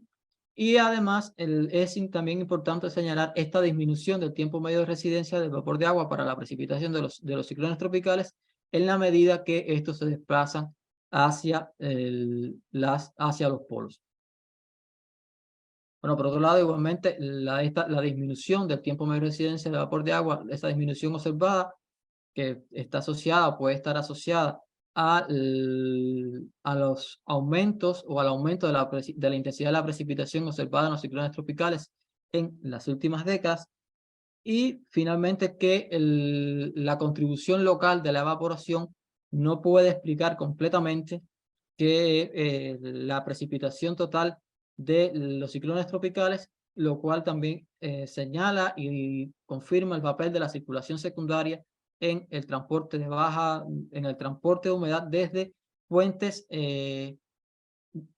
y además es también importante señalar esta disminución del tiempo medio de residencia del vapor de agua para la precipitación de los ciclones tropicales en la medida que estos se desplazan hacia los polos. Bueno, por otro lado, igualmente, la disminución del tiempo medio de residencia del vapor de agua, esa disminución observada, que está asociada, puede estar asociada a los aumentos o al aumento de la intensidad de la precipitación observada en los ciclones tropicales en las últimas décadas. Y finalmente que la contribución local de la evaporación no puede explicar completamente que la precipitación total de los ciclones tropicales, lo cual también señala y confirma el papel de la circulación secundaria en el transporte de humedad desde fuentes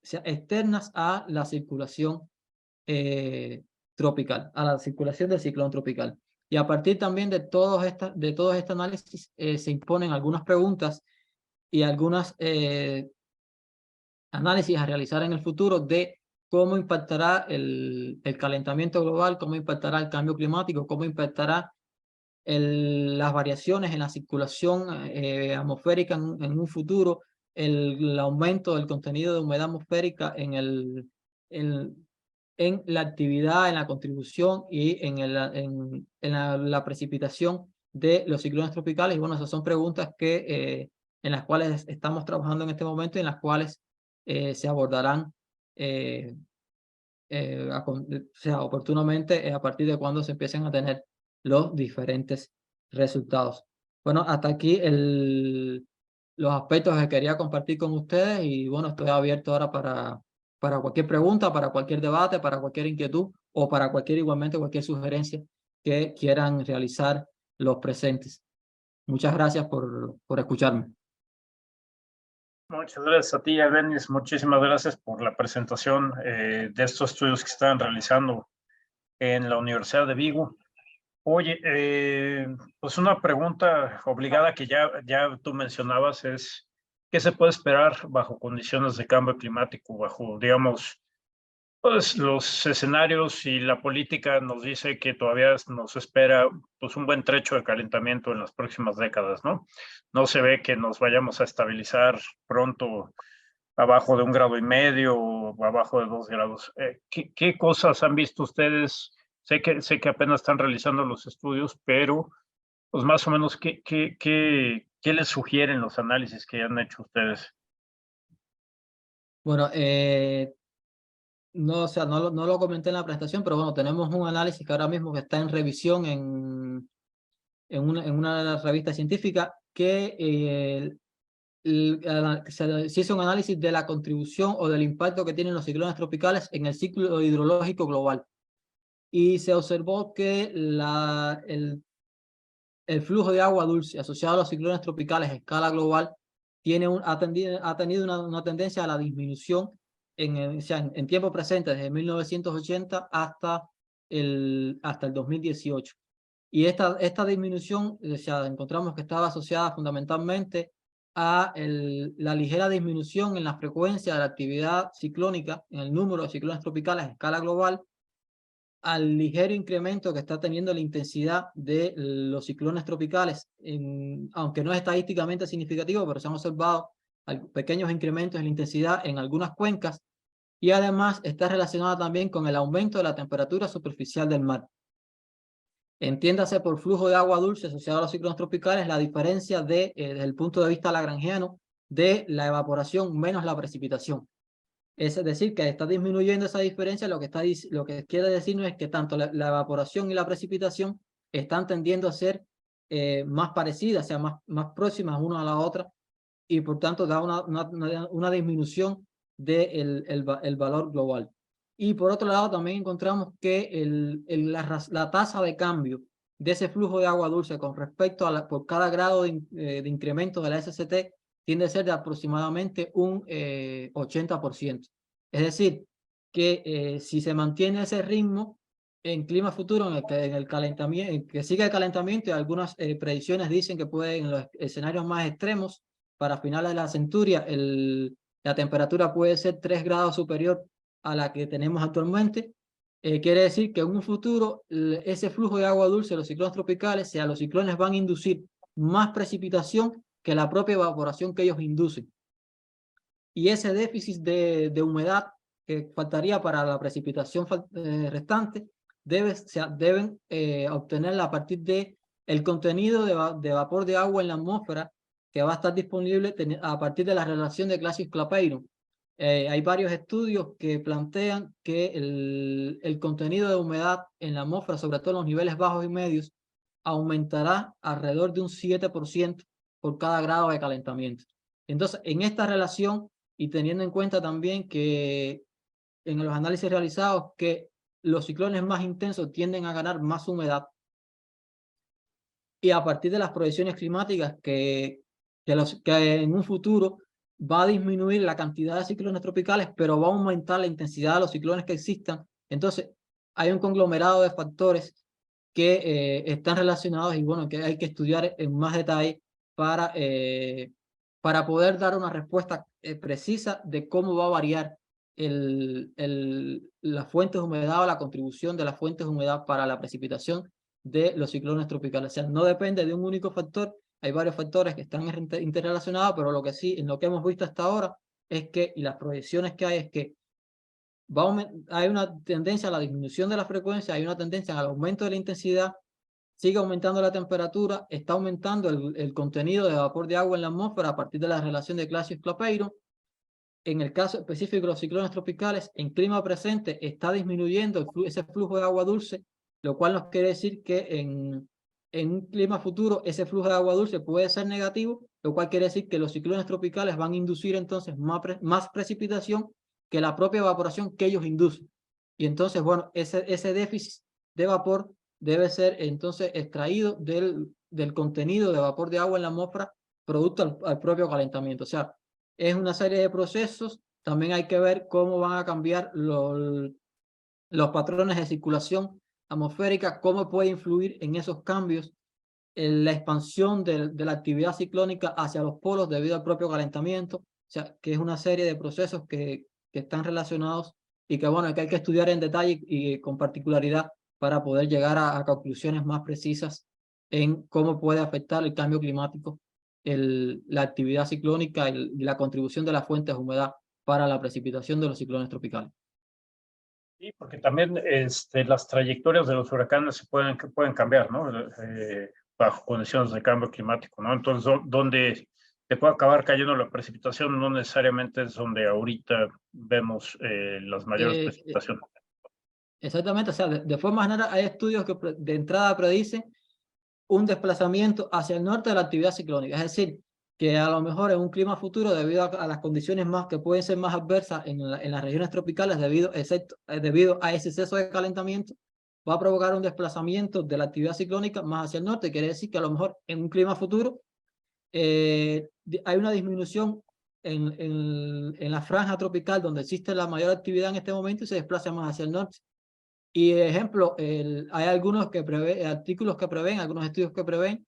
externas a la circulación tropical, a la circulación del ciclón tropical. Y a partir también de todo este análisis se imponen algunas preguntas y algunas análisis a realizar en el futuro de cómo impactará el calentamiento global, cómo impactará el cambio climático, cómo impactará las variaciones en la circulación atmosférica en un futuro, el aumento del contenido de humedad atmosférica en la actividad, en la contribución y en la precipitación de los ciclones tropicales. Y bueno, esas son preguntas en las cuales estamos trabajando en este momento y en las cuales se abordarán oportunamente a partir de cuando se empiecen a tener los diferentes resultados. Bueno, hasta aquí los aspectos que quería compartir con ustedes, y bueno, estoy abierto ahora para cualquier pregunta, para cualquier debate, para cualquier inquietud o para cualquier sugerencia que quieran realizar los presentes. Muchas gracias por escucharme. Muchas gracias a ti, Albeniz. Muchísimas gracias por la presentación de estos estudios que están realizando en la Universidad de Vigo. Oye, pues una pregunta obligada que ya tú mencionabas es, ¿qué se puede esperar bajo condiciones de cambio climático, bajo, digamos, pues los escenarios y la política nos dice que todavía nos espera pues un buen trecho de calentamiento en las próximas décadas, ¿no? No se ve que nos vayamos a estabilizar pronto abajo de 1,5 grados o abajo de 2 grados. ¿Qué cosas han visto ustedes? Sé que apenas están realizando los estudios, pero pues más o menos, ¿qué les sugieren los análisis que han hecho ustedes? Bueno, no, o sea, no lo comenté en la presentación, pero bueno, tenemos un análisis que ahora mismo que está en revisión en una revista científica que se hizo un análisis de la contribución o del impacto que tienen los ciclones tropicales en el ciclo hidrológico global. Y se observó que el flujo de agua dulce asociado a los ciclones tropicales a escala global ha tenido una tendencia a la disminución en tiempo presente, desde 1980 hasta el 2018. Y esta disminución, encontramos que estaba asociada fundamentalmente a la ligera disminución en la frecuencia de la actividad ciclónica, en el número de ciclones tropicales a escala global, al ligero incremento que está teniendo la intensidad de los ciclones tropicales, aunque no es estadísticamente significativo, pero se han observado pequeños incrementos en la intensidad en algunas cuencas, y además está relacionada también con el aumento de la temperatura superficial del mar. Entiéndase por flujo de agua dulce asociado a los ciclones tropicales la diferencia desde el punto de vista lagrangiano de la evaporación menos la precipitación. Es decir, que está disminuyendo esa diferencia, lo que quiere decirnos es que tanto la evaporación y la precipitación están tendiendo a ser más parecidas, o sea, más próximas una a la otra, y por tanto da una disminución del el valor global. Y por otro lado también encontramos que la tasa de cambio de ese flujo de agua dulce con respecto a por cada grado de incremento de la SCT tiende a ser de aproximadamente un 80%. Es decir, que si se mantiene ese ritmo en clima futuro, en el calentamiento, en que sigue el calentamiento, y algunas predicciones dicen que puede, en los escenarios más extremos, para finales de la centuria, la temperatura puede ser 3 grados superior a la que tenemos actualmente. Quiere decir que en un futuro ese flujo de agua dulce, los ciclones tropicales, los ciclones van a inducir más precipitación que la propia evaporación que ellos inducen. Y ese déficit de humedad que faltaría para la precipitación restante deben obtenerla a partir de el contenido de vapor de agua en la atmósfera que va a estar disponible a partir de la relación de Clapeyron. Hay varios estudios que plantean que el contenido de humedad en la atmósfera, sobre todo en los niveles bajos y medios, aumentará alrededor de un 7% por cada grado de calentamiento. Entonces, en esta relación, y teniendo en cuenta también que en los análisis realizados que los ciclones más intensos tienden a ganar más humedad, y a partir de las proyecciones climáticas que en un futuro va a disminuir la cantidad de ciclones tropicales, pero va a aumentar la intensidad de los ciclones que existan. Entonces, hay un conglomerado de factores que están relacionados y bueno, que hay que estudiar en más detalle para poder dar una respuesta precisa de cómo va a variar las fuentes de humedad o la contribución de las fuentes de humedad para la precipitación de los ciclones tropicales. O sea, no depende de un único factor, hay varios factores que están interrelacionados, pero lo que sí, en lo que hemos visto hasta ahora, es que, y las proyecciones que hay, es que hay una tendencia a la disminución de la frecuencia, hay una tendencia al aumento de la intensidad, sigue aumentando la temperatura, está aumentando el contenido de vapor de agua en la atmósfera a partir de la relación de Clapeyron. En el caso específico de los ciclones tropicales, en clima presente está disminuyendo ese flujo de agua dulce, lo cual nos quiere decir que en un clima futuro ese flujo de agua dulce puede ser negativo, lo cual quiere decir que los ciclones tropicales van a inducir entonces más precipitación que la propia evaporación que ellos inducen. Y entonces, bueno, ese déficit de vapor debe ser entonces extraído del contenido de vapor de agua en la atmósfera producto al propio calentamiento. O sea, es una serie de procesos. También hay que ver cómo van a cambiar los patrones de circulación atmosférica, cómo puede influir en esos cambios en la expansión de la actividad ciclónica hacia los polos debido al propio calentamiento. O sea, que es una serie de procesos que están relacionados y que, bueno, que hay que estudiar en detalle y con particularidad para poder llegar a conclusiones más precisas en cómo puede afectar el cambio climático la actividad ciclónica y la contribución de las fuentes de humedad para la precipitación de los ciclones tropicales. Sí, porque también las trayectorias de los huracanes pueden cambiar, ¿no? Bajo condiciones de cambio climático, ¿no? Entonces, donde te puede acabar cayendo la precipitación no necesariamente es donde ahorita vemos las mayores precipitaciones. Exactamente, o sea, de forma general hay estudios que de entrada predicen un desplazamiento hacia el norte de la actividad ciclónica, es decir, que a lo mejor en un clima futuro, debido a las condiciones que pueden ser más adversas en las regiones tropicales, debido a ese exceso de calentamiento, va a provocar un desplazamiento de la actividad ciclónica más hacia el norte. Quiere decir que a lo mejor en un clima futuro hay una disminución en la franja tropical donde existe la mayor actividad en este momento y se desplaza más hacia el norte. Y ejemplo, hay algunos artículos que prevén, algunos estudios que prevén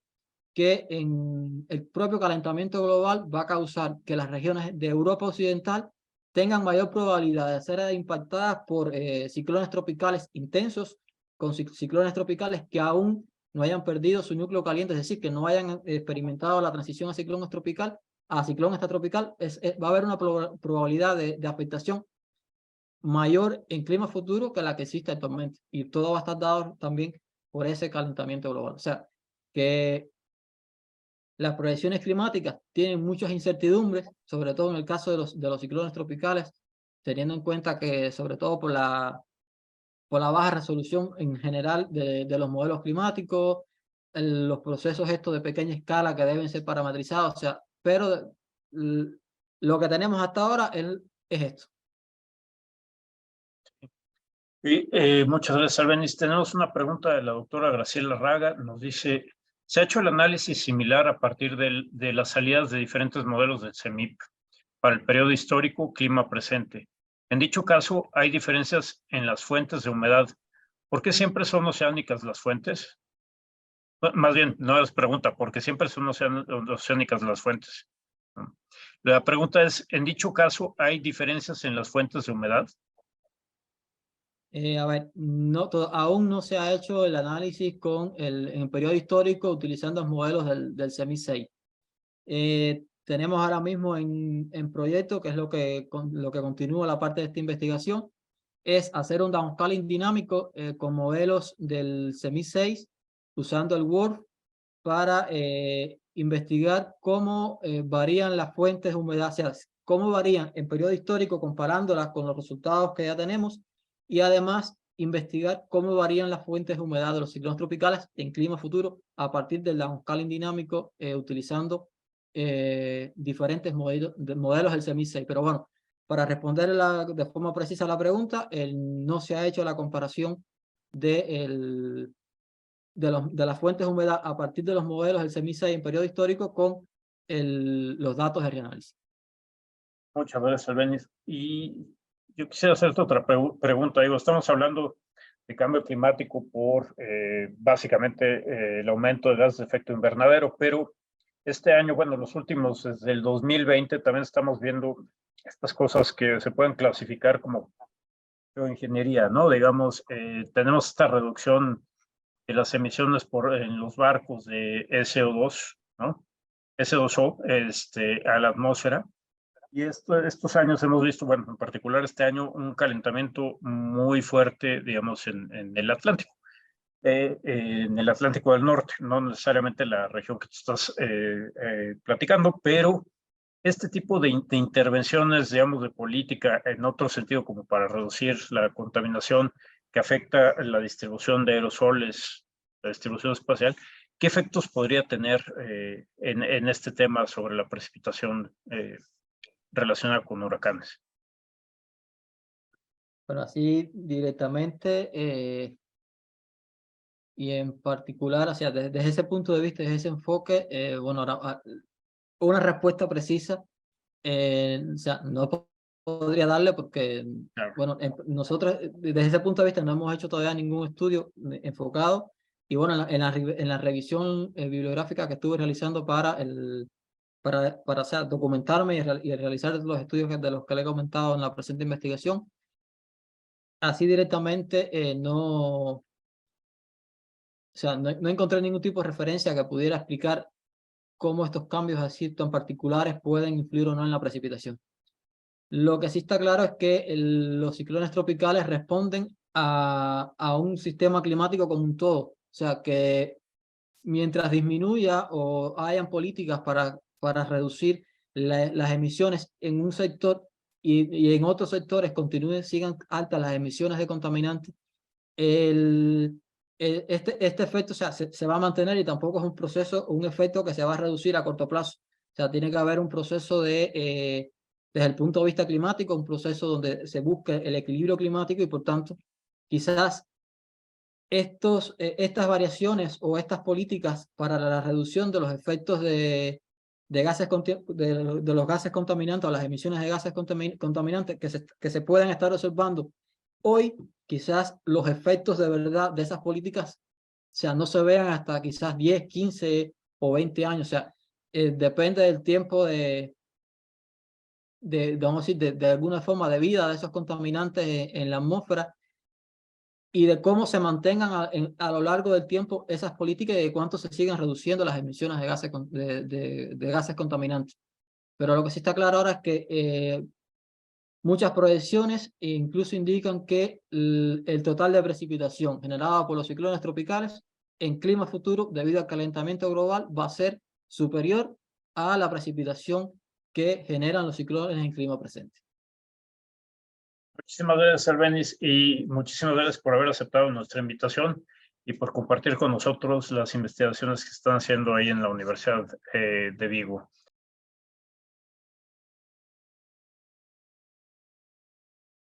que en el propio calentamiento global va a causar que las regiones de Europa Occidental tengan mayor probabilidad de ser impactadas por ciclones tropicales intensos con ciclones tropicales que aún no hayan perdido su núcleo caliente, es decir, que no hayan experimentado la transición a ciclón extratropical, va a haber una probabilidad de afectación mayor en clima futuro que la que existe actualmente. Y todo va a estar dado también por ese calentamiento global. O sea, que las proyecciones climáticas tienen muchas incertidumbres, sobre todo en el caso de los ciclones tropicales, teniendo en cuenta que, sobre todo por la baja resolución en general de los modelos climáticos, los procesos estos de pequeña escala que deben ser parametrizados, o sea, pero lo que tenemos hasta ahora es esto. Y, muchas gracias, Albeniz. Tenemos una pregunta de la doctora Graciela Raga. Nos dice, ¿se ha hecho el análisis similar a partir de las salidas de diferentes modelos del CEMIP para el periodo histórico clima presente? En dicho caso, ¿hay diferencias en las fuentes de humedad? ¿Por qué siempre son oceánicas las fuentes? Más bien, no es pregunta, ¿por qué siempre son oceánicas las fuentes? La pregunta es, en dicho caso, ¿hay diferencias en las fuentes de humedad? A ver, aún no se ha hecho el análisis en el periodo histórico utilizando los modelos del CEMIP 6. Tenemos ahora mismo en proyecto, que es lo que continúa la parte de esta investigación, es hacer un downscaling dinámico con modelos del CEMIP 6 usando el WRF para investigar cómo varían las fuentes de humedad, o sea, cómo varían en periodo histórico comparándolas con los resultados que ya tenemos, y además investigar cómo varían las fuentes de humedad de los ciclones tropicales en clima futuro a partir del downscaling dinámico utilizando diferentes modelos del CEMIP 6. Pero bueno, para responder de forma precisa a la pregunta, no se ha hecho la comparación de las fuentes de humedad a partir de los modelos del CEMIP 6 en periodo histórico con los datos de reanálisis. Muchas gracias, Albeniz. Y yo quisiera hacerte otra pregunta. Digo, estamos hablando de cambio climático por básicamente el aumento de gases de efecto invernadero, pero este año, bueno, los últimos, desde el 2020, también estamos viendo estas cosas que se pueden clasificar como geoingeniería, ¿no? Digamos, tenemos esta reducción de las emisiones en los barcos de SO2, ¿no? SO2 a la atmósfera. Y estos años hemos visto, bueno, en particular este año, un calentamiento muy fuerte, digamos, en el Atlántico. En el Atlántico del Norte, no necesariamente la región que tú estás platicando, pero este tipo de intervenciones, digamos, de política en otro sentido, como para reducir la contaminación que afecta la distribución de aerosoles, la distribución espacial, ¿qué efectos podría tener en este tema sobre la precipitación relacionada con huracanes? Pero así directamente y en particular, o sea, desde ese punto de vista, desde ese enfoque, bueno, una respuesta precisa, o sea, no podría darle porque, Claro. bueno, nosotros desde ese punto de vista no hemos hecho todavía ningún estudio enfocado, y bueno, en la revisión bibliográfica que estuve realizando para o sea, documentarme y realizar los estudios de los que le he comentado en la presente investigación, así directamente o sea, no encontré ningún tipo de referencia que pudiera explicar cómo estos cambios así tan particulares pueden influir o no en la precipitación. Lo que sí está claro es que los ciclones tropicales responden a un sistema climático como un todo. O sea, que mientras disminuya o hayan políticas para reducir las emisiones en un sector y en otros sectores sigan altas las emisiones de contaminantes, este efecto, o sea, se va a mantener, y tampoco es un efecto que se va a reducir a corto plazo. O sea, tiene que haber un proceso desde el punto de vista climático, un proceso donde se busque el equilibrio climático, y por tanto, quizás estas variaciones o estas políticas para la reducción de los efectos de los gases contaminantes o las emisiones de gases contaminantes que se pueden estar observando hoy, quizás los efectos de verdad de esas políticas, o sea, no se vean hasta quizás 10, 15 o 20 años. O sea, depende del tiempo vamos a decir, de alguna forma de vida de esos contaminantes en la atmósfera. y de cómo se mantengan a lo largo del tiempo esas políticas y de cuánto se sigan reduciendo las emisiones de gases, de gases contaminantes. Pero lo que sí está claro ahora es que muchas proyecciones incluso indican que el total de precipitación generada por los ciclones tropicales en clima futuro, debido al calentamiento global, va a ser superior a la precipitación que generan los ciclones en el clima presente. Muchísimas gracias, Albeniz, y muchísimas gracias por haber aceptado nuestra invitación y por compartir con nosotros las investigaciones que están haciendo ahí en la Universidad de Vigo.